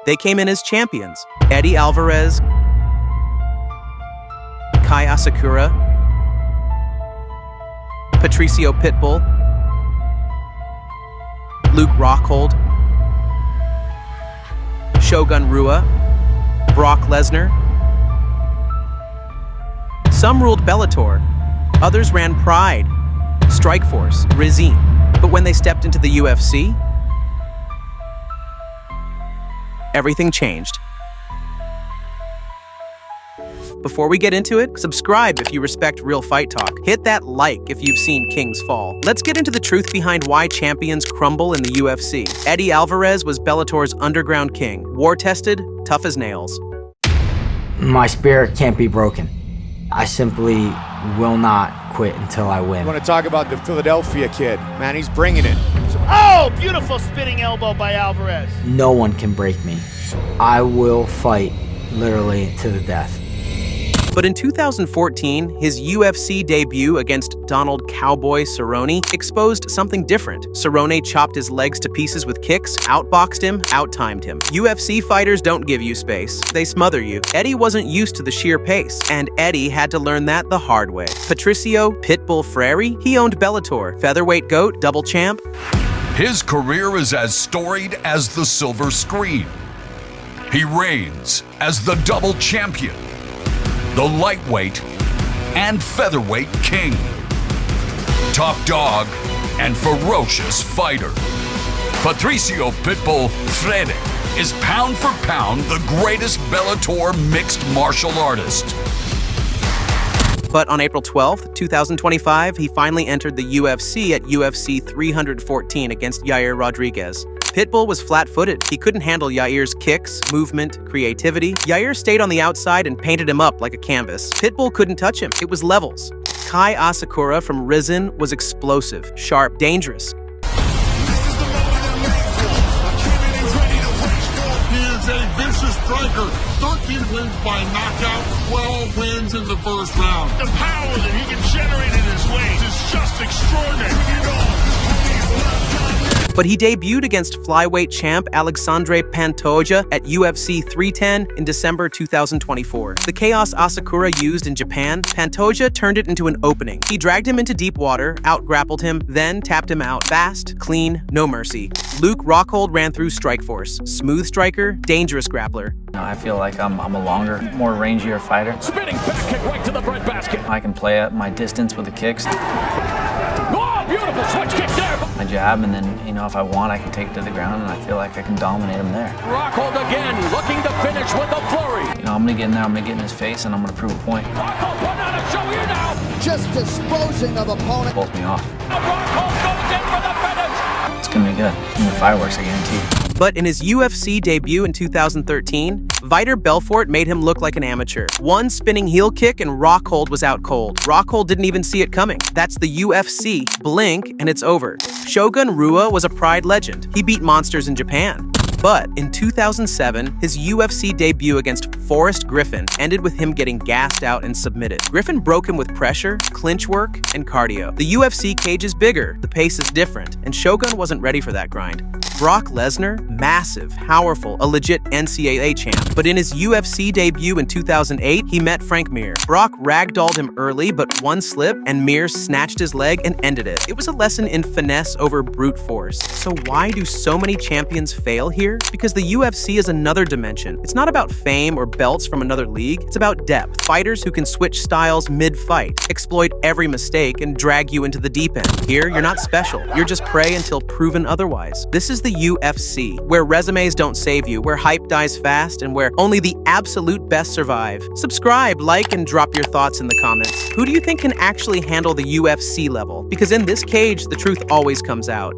They came in as champions: Eddie Alvarez, Asakura, Patricio Pitbull, Rockhold, Shogun Rua, Brock Lesnar. Some ruled Bellator, others ran Pride, Strikeforce, RIZIN. But when they stepped into the UFC, everything changed. Before we get into it, subscribe if you respect real fight talk. Hit that like if you've seen kings fall. Let's get into the truth behind why champions crumble in the UFC. Eddie Alvarez was Bellator's underground king. War-tested, tough as nails. My spirit can't be broken. I simply will not quit until I win. I want to talk about the Philadelphia kid. Man, he's bringing it. Oh, beautiful spinning elbow by Alvarez. No one can break me. I will fight literally to the death. But in 2014, his UFC debut against Donald "Cowboy" Cerrone exposed something different. Cerrone chopped his legs to pieces with kicks, outboxed him, out-timed him. UFC fighters don't give you space. They smother you. Eddie wasn't used to the sheer pace, and Eddie had to learn that the hard way. Patricio Pitbull Freire, he owned Bellator, featherweight GOAT, double champ. His career is as storied as the silver screen. He reigns as the double champion, the lightweight and featherweight king, top dog and ferocious fighter. Patricio Pitbull Freire is pound for pound the greatest Bellator mixed martial artist. But on April 12th, 2025, he finally entered the UFC at UFC 314 against Yair Rodriguez. Pitbull was flat-footed. He couldn't handle Yair's kicks, movement, creativity. Yair stayed on the outside and painted him up like a canvas. Pitbull couldn't touch him. It was levels. Asakura from RIZIN was explosive, sharp, dangerous. He is a vicious striker. 13 wins by knockout, 12 wins in the first round. The power that he can generate in his ways is just extraordinary. But he debuted against flyweight champ Alexandre Pantoja at UFC 310 in December 2024. The chaos Asakura used in Japan, Pantoja turned it into an opening. He dragged him into deep water, out-grappled him, then tapped him out. Fast, clean, no mercy. Rockhold ran through Strikeforce. Smooth striker, dangerous grappler. I feel like I'm a longer, more rangier fighter. Spinning back kick right to the breadbasket. I can play at my distance with the kicks. Oh, beautiful switch kick there. My jab, and then, if I want, I can take it to the ground, and I feel like I can dominate him there. Rockhold again, looking to finish with a flurry. I'm gonna get in there, I'm gonna get in his face, and I'm gonna prove a point. Rockhold putting on a show here now. Just disposing of opponent. Pulls me off. Rockhold goes in for the finish. It's gonna be good. And the fireworks, I guarantee. But in his UFC debut in 2013, Vitor Belfort made him look like an amateur. One spinning heel kick and Rockhold was out cold. Rockhold didn't even see it coming. That's the UFC. Blink and it's over. Shogun Rua was a Pride legend. He beat monsters in Japan. But in 2007, his UFC debut against Forrest Griffin ended with him getting gassed out and submitted. Griffin broke him with pressure, clinch work, and cardio. The UFC cage is bigger, the pace is different, and Shogun wasn't ready for that grind. Brock Lesnar, massive, powerful, a legit NCAA champ. But in his UFC debut in 2008, he met Frank Mir. Brock ragdolled him early, but one slip, and Mir snatched his leg and ended it. It was a lesson in finesse over brute force. So why do so many champions fail here? Because the UFC is another dimension. It's not about fame or belts from another league. It's about depth. Fighters who can switch styles mid-fight, exploit every mistake, and drag you into the deep end. Here, you're not special. You're just prey until proven otherwise. This is the UFC, where resumes don't save you, where hype dies fast, and where only the absolute best survive. Subscribe, like, and drop your thoughts in the comments. Who do you think can actually handle the UFC level? Because in this cage, the truth always comes out.